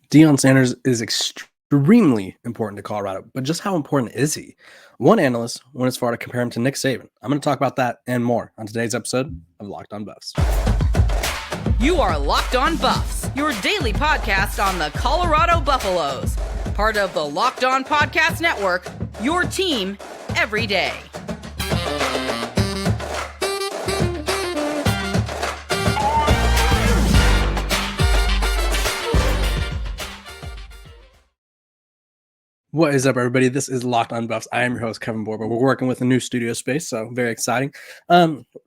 Deion Sanders is extremely important to Colorado, but just how important is he? One analyst went as far to compare him to Nick Saban. I'm going to talk about that and more on today's episode of Locked On Buffs. You are Locked On Buffs, your daily podcast on the Colorado Buffaloes, part of the Locked On Podcast Network, your team every day. What is up, everybody? This is Locked On Buffs. I am your host, Kevin Borba. We're working with a new studio space, so very exciting.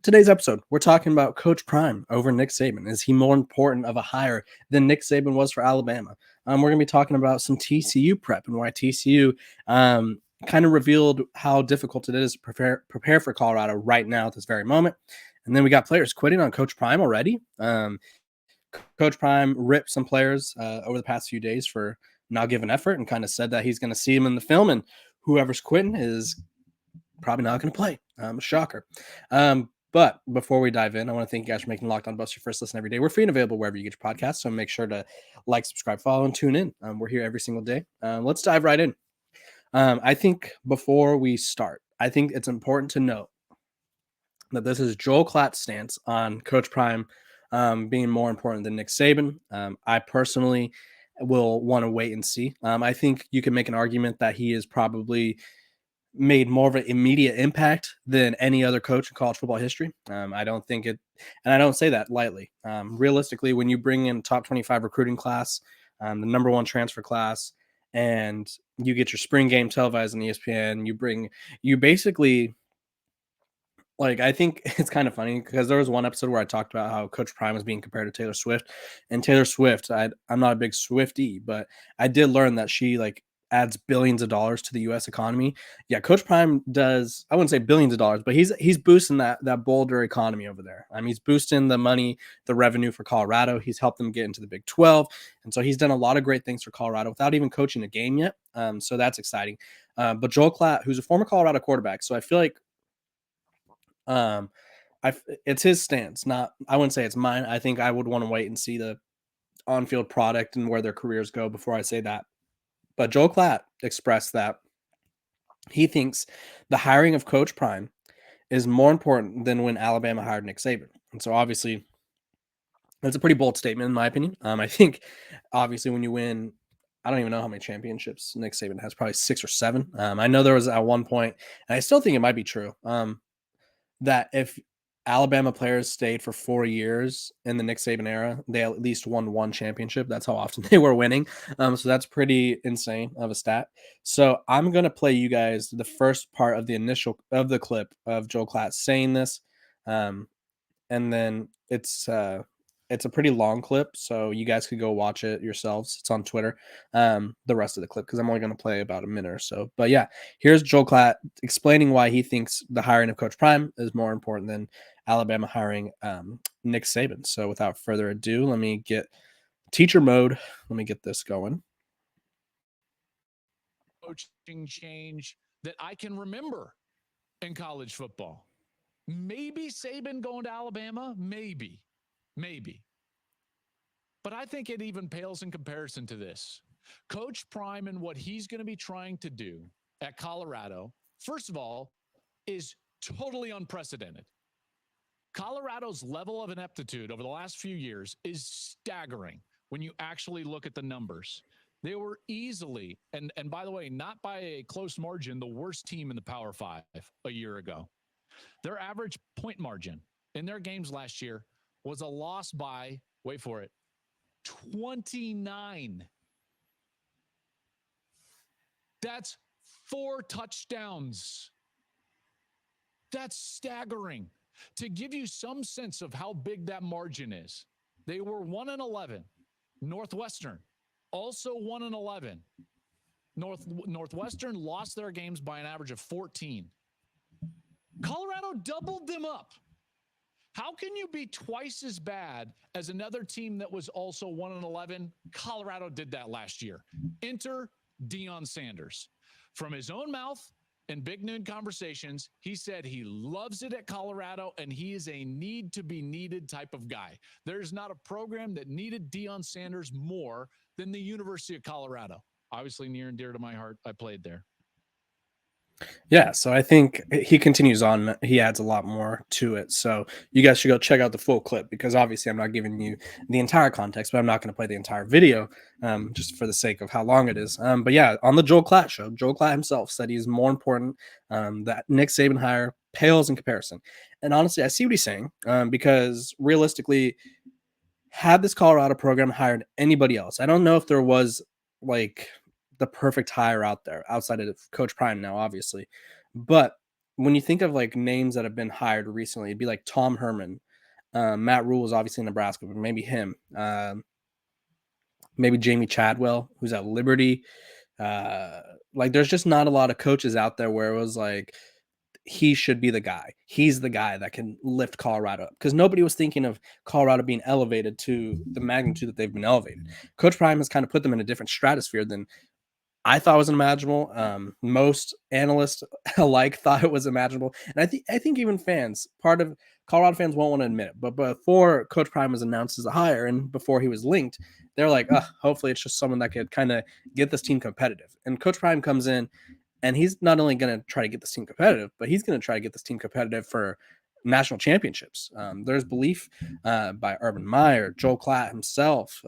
Today's episode, we're talking about Coach Prime over Nick Saban. Is he more important of a hire than Nick Saban was for Alabama? We're going to be talking about some TCU prep and why TCU kind of revealed how difficult it is to prepare for Colorado right now at this very moment. And then we got players quitting on Coach Prime already. Coach Prime ripped some players over the past few days for not giving effort and kind of said that he's going to see him in the film, and whoever's quitting is probably not going to play. Shocker. But before we dive in, I want to thank you guys for making Locked On Buffs your first listen every day. We're free and available wherever you get your podcasts, so make sure to like, subscribe, follow, and tune in. We're here every single day. Let's dive right in. I think before we start, I think it's important to note that this is Joel Klatt's stance on Coach Prime being more important than Nick Saban. I personally will want to wait and see. I think you can make an argument that he has probably made more of an immediate impact than any other coach in college football history. I don't think it, and I don't say that lightly. Realistically, when you bring in top 25 recruiting class, the number one transfer class, and you get your spring game televised on ESPN, you basically, like, I think it's kind of funny because there was one episode where I talked about how Coach Prime was being compared to Taylor Swift, and Taylor Swift, I'm not a big Swiftie, but I did learn that she adds billions of dollars to the U.S. economy. Yeah, Coach Prime does. I wouldn't say billions of dollars, but he's boosting that Boulder economy over there. I mean, he's boosting the money, the revenue for Colorado. He's helped them get into the Big 12, and so he's done a lot of great things for Colorado without even coaching a game yet. So that's exciting. But Joel Klatt, who's a former Colorado quarterback, so I feel like it's his stance. Not, I wouldn't say it's mine. I think I would want to wait and see the on-field product and where their careers go before I say that. But Joel Klatt expressed that he thinks the hiring of Coach Prime is more important than when Alabama hired Nick Saban. And so obviously that's a pretty bold statement in my opinion. I think obviously when you win, I don't even know how many championships Nick Saban has, probably 6 or 7. I know there was at one point, and I still think it might be true, that if Alabama players stayed for 4 years in the Nick Saban era, they at least won one championship. That's how often they were winning. So that's pretty insane of a stat. So I'm going to play you guys the first part of the clip of Joel Klatt saying this. And then it's a pretty long clip, so you guys could go watch it yourselves. It's on Twitter, the rest of the clip, because I'm only going to play about a minute or so. But yeah, here's Joel Klatt explaining why he thinks the hiring of Coach Prime is more important than Alabama hiring Nick Saban. So without further ado, let me get teacher mode. Let me get this going. Coaching change that I can remember in college football. Maybe Saban going to Alabama, maybe. But I think it even pales in comparison to this. Coach Prime and what he's going to be trying to do at Colorado, first of all, is totally unprecedented. Colorado's level of ineptitude over the last few years is staggering when you actually look at the numbers. They were easily, and by the way, not by a close margin, the worst team in the Power 5 a year ago. Their average point margin in their games last year was a loss by, wait for it, 29. That's 4 touchdowns. That's staggering. To give you some sense of how big that margin is, they were 1-11. Northwestern, also 1-11. Northwestern lost their games by an average of 14. Colorado doubled them up. How can you be twice as bad as another team that was also 1-11? Colorado did that last year. Enter Deion Sanders. From his own mouth, in Big Noon Conversations, he said he loves it at Colorado and he is a need to be needed type of guy. There's not a program that needed Deion Sanders more than the University of Colorado. Obviously near and dear to my heart. I played there. Yeah, so I think he continues on. He adds a lot more to it. So you guys should go check out the full clip, because obviously I'm not giving you the entire context, but I'm not going to play the entire video just for the sake of how long it is. But yeah, on the Joel Klatt show, Joel Klatt himself said he's more important. That Nick Saban hire pales in comparison. And honestly, I see what he's saying, because realistically, had this Colorado program hired anybody else, I don't know if there was like the perfect hire out there outside of Coach Prime now, obviously. But when you think of like names that have been hired recently, it'd be like Tom Herman. Matt Rule is obviously in Nebraska, but maybe him. Maybe Jamie Chadwell, who's at Liberty. Like there's just not a lot of coaches out there where it was like, he should be the guy. He's the guy that can lift Colorado up, because nobody was thinking of Colorado being elevated to the magnitude that they've been elevated. Coach Prime has kind of put them in a different stratosphere than I thought was unimaginable. Most analysts alike thought it was imaginable, and I think even fans, part of Colorado fans, won't want to admit it. But before Coach Prime was announced as a hire, and before he was linked, they're like, hopefully it's just someone that could kind of get this team competitive. And Coach Prime comes in, and he's not only going to try to get this team competitive, but he's going to try to get this team competitive for national championships. There's belief by Urban Meyer, Joel Klatt himself.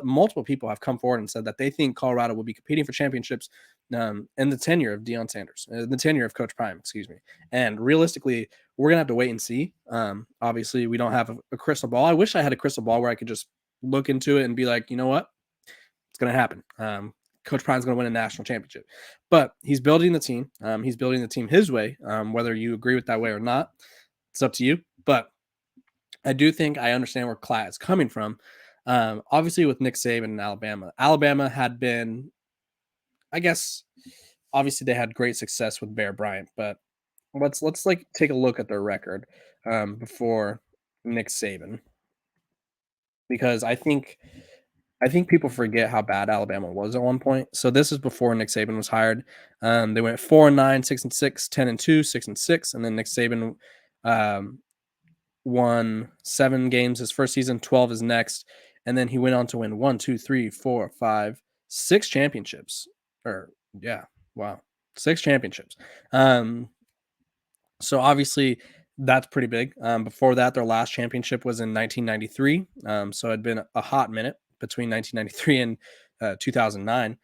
Multiple people have come forward and said that they think Colorado will be competing for championships in the tenure of Deion Sanders, the tenure of Coach Prime, excuse me. And realistically, we're going to have to wait and see. Obviously, we don't have a crystal ball. I wish I had a crystal ball where I could just look into it and be like, you know what? It's going to happen. Coach Prime's going to win a national championship, but he's building the team. He's building the team his way. Whether you agree with that way or not, it's up to you. But I do think I understand where Klatt is coming from. Obviously, with Nick Saban in Alabama had been, I guess, obviously they had great success with Bear Bryant. But let's like take a look at their record before Nick Saban, because I think people forget how bad Alabama was at one point. So this is before Nick Saban was hired. They went 4-9, 6-6, 10-2, 6-6, and then Nick Saban won 7 games his first season, 12 his next, and then he went on to win 1, 2, 3, 4, 5, 6 championships. 6 championships. So obviously that's pretty big. Before that, their last championship was in 1993. So it had been a hot minute between 1993 and 2009.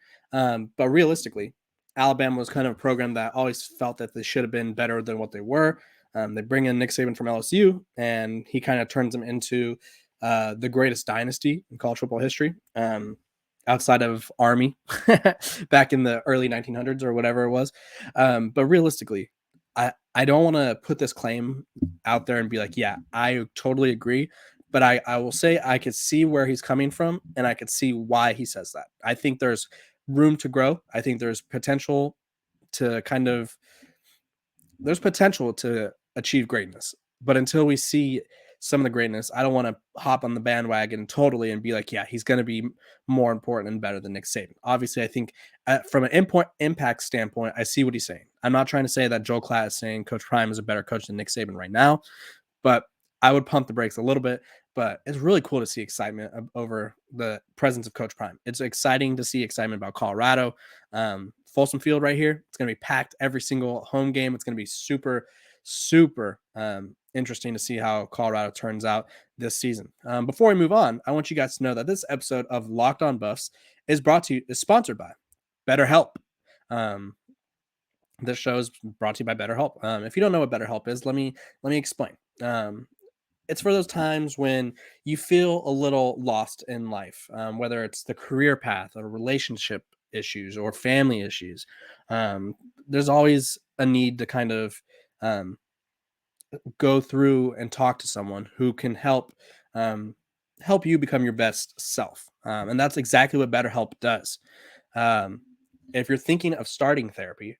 But realistically, Alabama was kind of a program that always felt that they should have been better than what they were. They bring in Nick Saban from LSU, and he kind of turns them into the greatest dynasty in college football history, outside of Army back in the early 1900s or whatever it was. But realistically, I don't want to put this claim out there and be like, yeah, I totally agree. But I will say I could see where he's coming from, and I could see why he says that. I think there's room to grow. I think there's potential to achieve greatness. But until we see some of the greatness, I don't want to hop on the bandwagon totally and be like, yeah, he's going to be more important and better than Nick Saban. Obviously, I think from an impact standpoint, I see what he's saying. I'm not trying to say that Joel Klatt is saying Coach Prime is a better coach than Nick Saban right now, but I would pump the brakes a little bit. But it's really cool to see excitement over the presence of Coach Prime. It's exciting to see excitement about Colorado. Folsom Field right here, it's going to be packed every single home game. It's going to be super, super interesting to see how Colorado turns out this season. Before we move on, I want you guys to know that this episode of Locked On Buffs is sponsored by BetterHelp. This show is brought to you by BetterHelp. If you don't know what BetterHelp is, let me explain. It's for those times when you feel a little lost in life, whether it's the career path or relationship issues or family issues. There's always a need to kind of go through and talk to someone who can help you become your best self. And that's exactly what BetterHelp does. If you're thinking of starting therapy,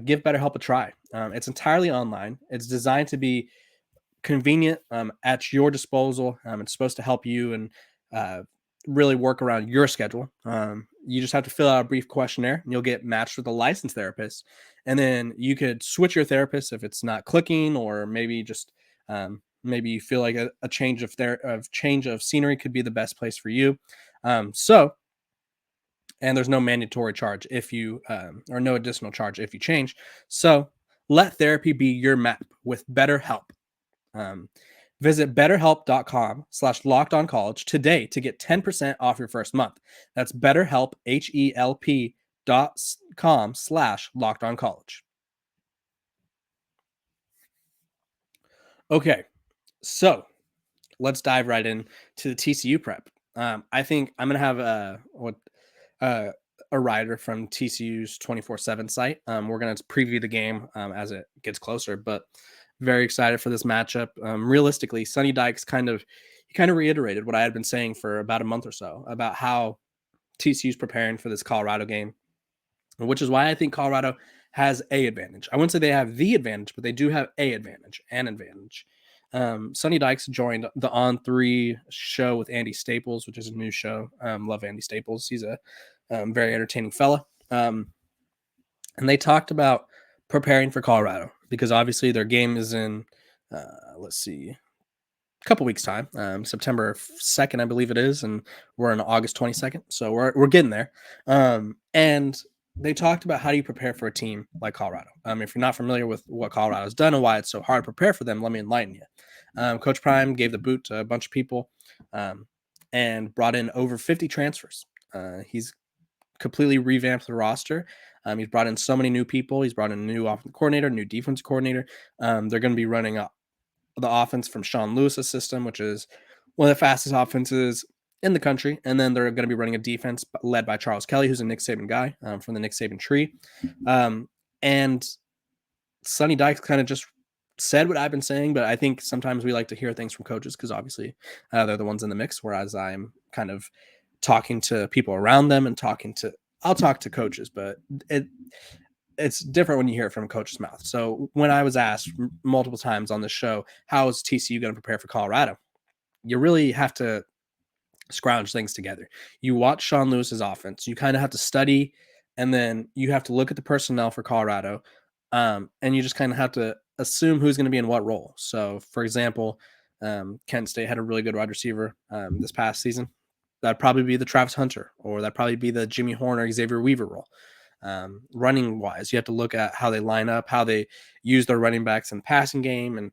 give BetterHelp a try. It's entirely online. It's designed to be convenient, at your disposal. It's supposed to help you and really work around your schedule. you just have to fill out a brief questionnaire and you'll get matched with a licensed therapist. And then you could switch your therapist if it's not clicking, or maybe just maybe you feel like a change of scenery could be the best place for you. And there's no mandatory charge if you or no additional charge if you change. So let therapy be your map with BetterHelp. Visit betterhelp.com/lockedoncollege today to get 10% off your first month. That's BetterHelp, HELP.com/lockedoncollege. Okay, so let's dive right in to the TCU prep. I think I'm gonna have a writer from TCU's 24/7 site. We're gonna preview the game as it gets closer, but very excited for this matchup. Realistically, Sonny Dykes kind of reiterated what I had been saying for about a month or so about how TCU's preparing for this Colorado game, which is why I think Colorado has a advantage. I wouldn't say they have the advantage, but they do have an advantage. Sonny Dykes joined the On3 show with Andy Staples, which is a new show. Love Andy Staples. He's a very entertaining fella. And they talked about preparing for Colorado because obviously their game is in, a couple weeks time, September 2nd, I believe it is. And we're on August 22nd. So we're getting there. And they talked about how do you prepare for a team like Colorado. If you're not familiar with what Colorado's done and why it's so hard to prepare for them, let me enlighten you. Coach Prime gave the boot to a bunch of people and brought in over 50 transfers. He's completely revamped the roster. He's brought in so many new people. He's brought in a new offensive coordinator, new defense coordinator. They're going to be running the offense from Sean Lewis's system, which is one of the fastest offenses in the country. And then they're going to be running a defense led by Charles Kelly, who's a Nick Saban guy from the Nick Saban tree. And Sonny Dykes kind of just said what I've been saying, but I think sometimes we like to hear things from coaches because obviously they're the ones in the mix, whereas I'm kind of talking to people around them and I'll talk to coaches, but it's different when you hear it from a coach's mouth. So when I was asked multiple times on the show, how is TCU going to prepare for Colorado? You really have to scrounge things together. You watch Sean Lewis's offense, you kind of have to study, and then you have to look at the personnel for Colorado, and you just kind of have to assume who's going to be in what role. So, for example, Kent State had a really good wide receiver this past season. That'd probably be the Travis Hunter, or that'd probably be the Jimmy Horn or Xavier Weaver role. Running wise, you have to look at how they line up, how they use their running backs in the passing game, and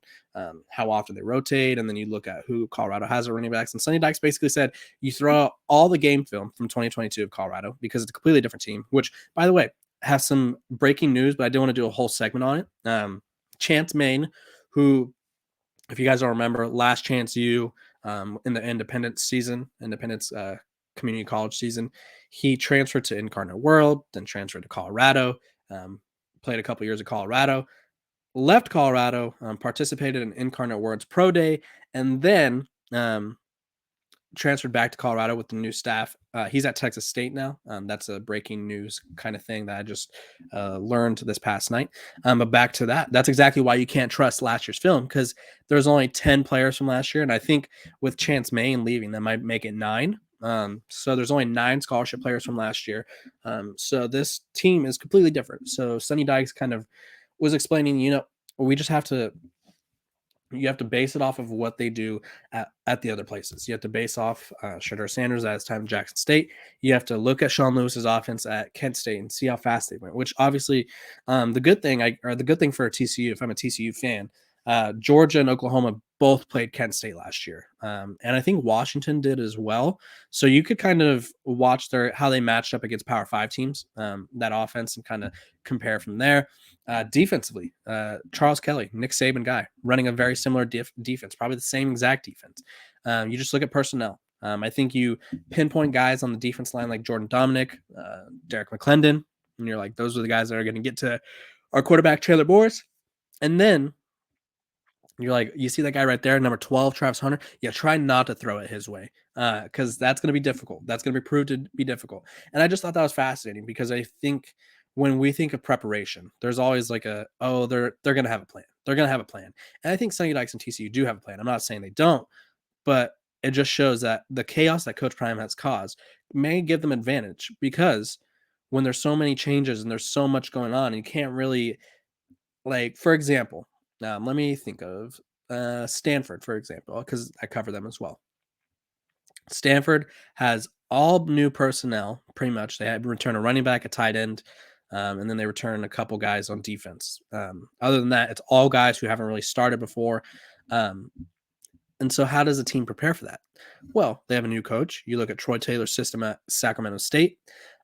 how often they rotate. And then you look at who Colorado has at running backs. And Sonny Dykes basically said you throw out all the game film from 2022 of Colorado because it's a completely different team, which, by the way, has some breaking news, but I do want to do a whole segment on it. Chance Main, who, if you guys don't remember, last Chance U in the Independence community college season, he transferred to Incarnate World, then transferred to Colorado, played a couple years at Colorado, left Colorado, participated in Incarnate World's Pro Day, and then transferred back to Colorado with the new staff. He's at Texas State now. That's a breaking news kind of thing that I just learned this past night. But back to that, that's exactly why you can't trust last year's film, because there's only 10 players from last year. And I think with Chance Main leaving, that might make it 9. So there's only 9 scholarship players from last year. So this team is completely different. So Sonny Dykes kind of was explaining, we just have to, you have to base it off of what they do at the other places. You have to base off Shedeur Sanders at his time in Jackson State. You have to look at Sean Lewis's offense at Kent State and see how fast they went, which obviously the good thing for TCU, if I'm a TCU fan, Georgia and Oklahoma both played Kent State last year. And I think Washington did as well. So you could kind of watch how they matched up against Power 5 teams, that offense, and kind of compare from there. Defensively, Charles Kelly, Nick Saban guy, running a very similar defense, probably the same exact defense. You just look at personnel. I think you pinpoint guys on the defense line like Jordan Dominic, Derek McClendon, and you're like, those are the guys that are going to get to our quarterback, Taylor Boris. And then you're like, you see that guy right there, number 12, Travis Hunter? Yeah, try not to throw it his way because that's going to be difficult. That's going to be proved to be difficult. And I just thought that was fascinating because I think when we think of preparation, there's always like they're going to have a plan. They're going to have a plan. And I think Sonny Dykes and TCU do have a plan. I'm not saying they don't, but it just shows that the chaos that Coach Prime has caused may give them advantage, because when there's so many changes and there's so much going on, you can't really, like, for example, let me think of Stanford, for example, because I cover them as well. Stanford has all new personnel, pretty much. They had return a running back, a tight end, and then they return a couple guys on defense. Other than that, it's all guys who haven't really started before. Um, and so, how does a team prepare for that? Well, they have a new coach. You look at Troy Taylor's system at Sacramento State.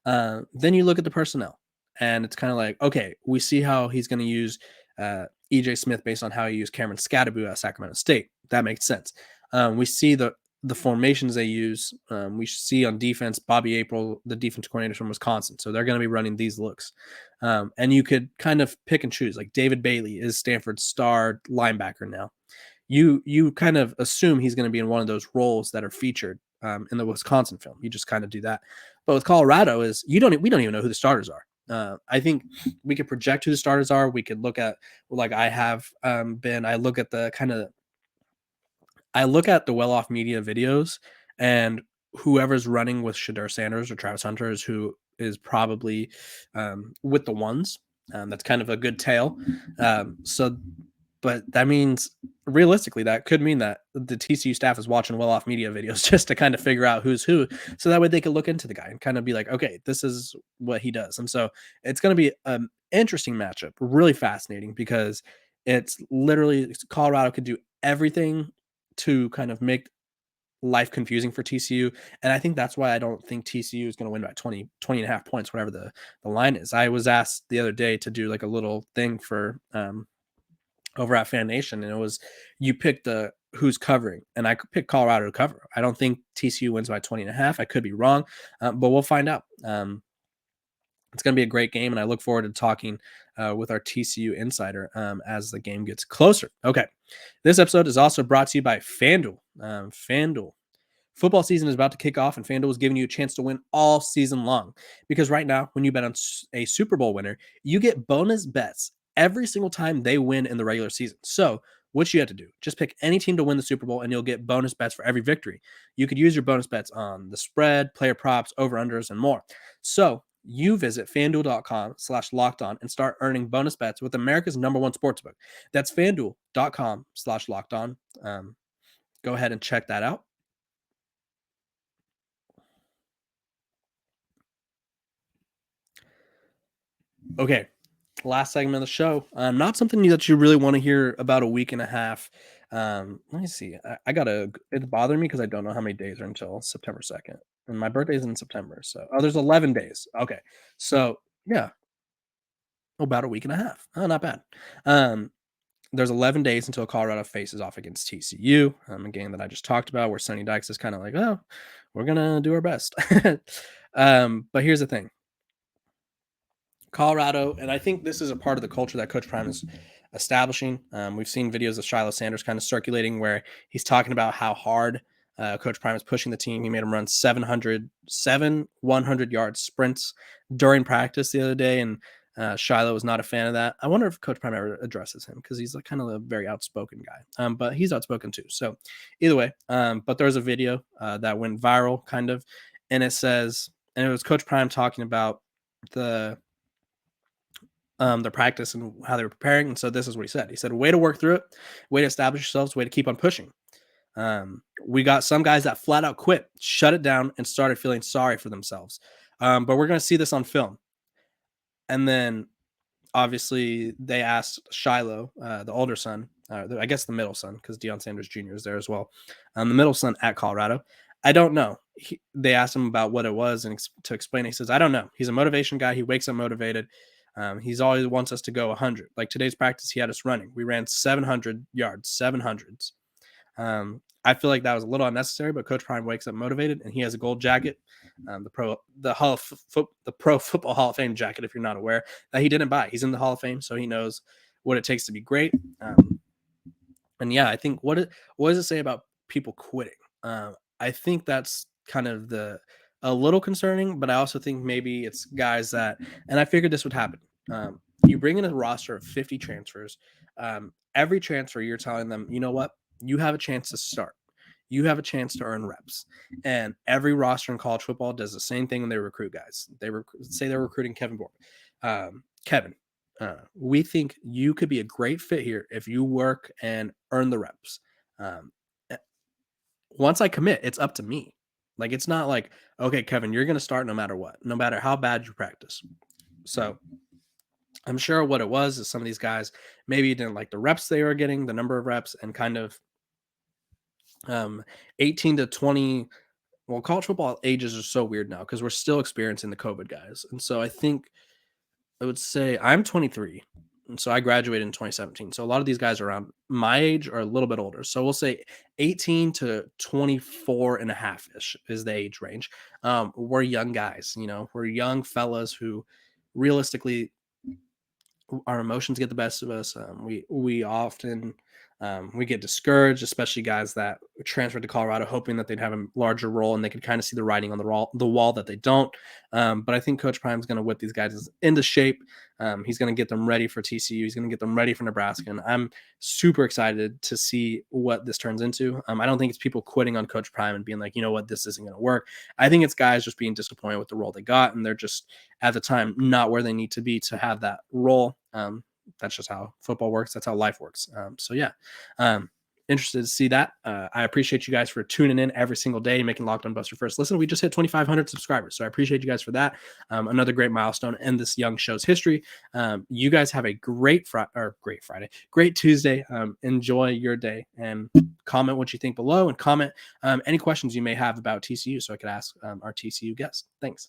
Then you look at the personnel, and it's kind of like, okay, we see how he's going to use EJ Smith based on how he used Cameron Scadaboo at Sacramento State. That makes sense. We see the formations they use. We see on defense, Bobby April, the defense coordinator from Wisconsin. So they're going to be running these looks. And you could kind of pick and choose. Like David Bailey is Stanford's star linebacker now. You kind of assume he's going to be in one of those roles that are featured in the Wisconsin film. You just kind of do that. But with Colorado we don't even know who the starters are. I think we could project who the starters are. We could look at, like I have been, I look at the well-off media videos, and whoever's running with Shedeur Sanders or Travis Hunter is who is probably with the ones. That's kind of a good tale. But that means, realistically, that could mean that the TCU staff is watching well-off media videos just to kind of figure out who's who, so that way they can look into the guy and kind of be like, okay, this is what he does. And so it's going to be an interesting matchup, really fascinating, because it's literally Colorado could do everything to kind of make life confusing for TCU. And I think that's why I don't think TCU is going to win by 20 and a half points, whatever the line is. I was asked the other day to do like a little thing for over at Fan Nation, and it was, you pick the who's covering, and I picked Colorado to cover. I don't think TCU wins by 20 and a half. I could be wrong, but we'll find out. It's going to be a great game, and I look forward to talking with our TCU insider as the game gets closer. Okay, this episode is also brought to you by FanDuel. FanDuel. Football season is about to kick off, and FanDuel is giving you a chance to win all season long. Because right now, when you bet on a Super Bowl winner, you get bonus bets every single time they win in the regular season. So what you have to do, just pick any team to win the Super Bowl, and you'll get bonus bets for every victory. You could use your bonus bets on the spread, player props, over-unders, and more. So you visit FanDuel.com/lockedon and start earning bonus bets with America's #1 sportsbook. That's FanDuel.com/lockedon. Go ahead and check that out. Okay, last segment of the show. Not something that you really want to hear about a week and a half. Let me see. It's bothering me because I don't know how many days are until September 2nd. And my birthday's in September. So, there's 11 days. Okay. So, yeah, about a week and a half. Oh, not bad. There's 11 days until Colorado faces off against TCU, a game that I just talked about, where Sonny Dykes is kind of like, oh, we're going to do our best. But here's the thing. Colorado, and I think this is a part of the culture that Coach Prime is establishing. We've seen videos of Shiloh Sanders kind of circulating where he's talking about how hard Coach Prime is pushing the team. He made him run 100-yard sprints during practice the other day, and Shiloh was not a fan of that. I wonder if Coach Prime ever addresses him, because he's like kind of a very outspoken guy, but he's outspoken too. So either way, but there's a video that went viral kind of, and it was Coach Prime talking about the practice and how they were preparing. And so this is what he said. He said, way to work through it, way to establish yourselves, way to keep on pushing. We got some guys that flat out quit, shut it down, and started feeling sorry for themselves. But we're going to see this on film. And then obviously they asked Shiloh, the older son, I guess the middle son, because Deion Sanders Jr. is there as well. The middle son at Colorado. I don't know. They asked him about what it was, and to explain it, he says, I don't know. He's a motivation guy. He wakes up motivated. He's always wants us to go 100. Like today's practice, he had us running. We ran 700 yards, 700s. I feel like that was a little unnecessary, but Coach Prime wakes up motivated, and he has a gold jacket, the Pro Football Hall of Fame jacket, if you're not aware, that he didn't buy. He's in the Hall of Fame, so he knows what it takes to be great. And yeah, I think what does it say about people quitting? I think that's kind of a little concerning, but I also think maybe it's guys that, and I figured this would happen. You bring in a roster of 50 transfers. Every transfer, you're telling them, you know what? You have a chance to start. you have a chance to earn reps. And every roster in college football does the same thing when they recruit guys. Say they're recruiting Kevin Bourne. Kevin, we think you could be a great fit here if you work and earn the reps. Once I commit, it's up to me. Like, it's not like, okay, Kevin, you're going to start no matter what, no matter how bad you practice. So I'm sure what it was is some of these guys maybe didn't like the reps they were getting, the number of reps, and kind of 18 to 20. Well, college football ages are so weird now because we're still experiencing the COVID guys. And so I think I would say I'm 23. And so I graduated in 2017. So a lot of these guys around my age are a little bit older. So we'll say 18 to 24 and a half ish is the age range. We're young guys, we're young fellas who realistically our emotions get the best of us. We often we get discouraged, especially guys that transferred to Colorado, hoping that they'd have a larger role and they could kind of see the writing on the wall that they don't. But I think Coach Prime is going to whip these guys into shape. He's going to get them ready for TCU. He's going to get them ready for Nebraska. And I'm super excited to see what this turns into. I don't think it's people quitting on Coach Prime and being like, you know what, this isn't going to work. I think it's guys just being disappointed with the role they got, and they're just at the time not where they need to be to have that role. That's just how football works. That's how life works. Interested to see that. I appreciate you guys for tuning in every single day, making Locked On Buffs your first listen. We just hit 2,500 subscribers, so I appreciate you guys for that. Another great milestone in this young show's history. You guys have a great Friday, great Tuesday. Enjoy your day, and comment what you think below, and comment any questions you may have about TCU so I could ask our TCU guests. Thanks.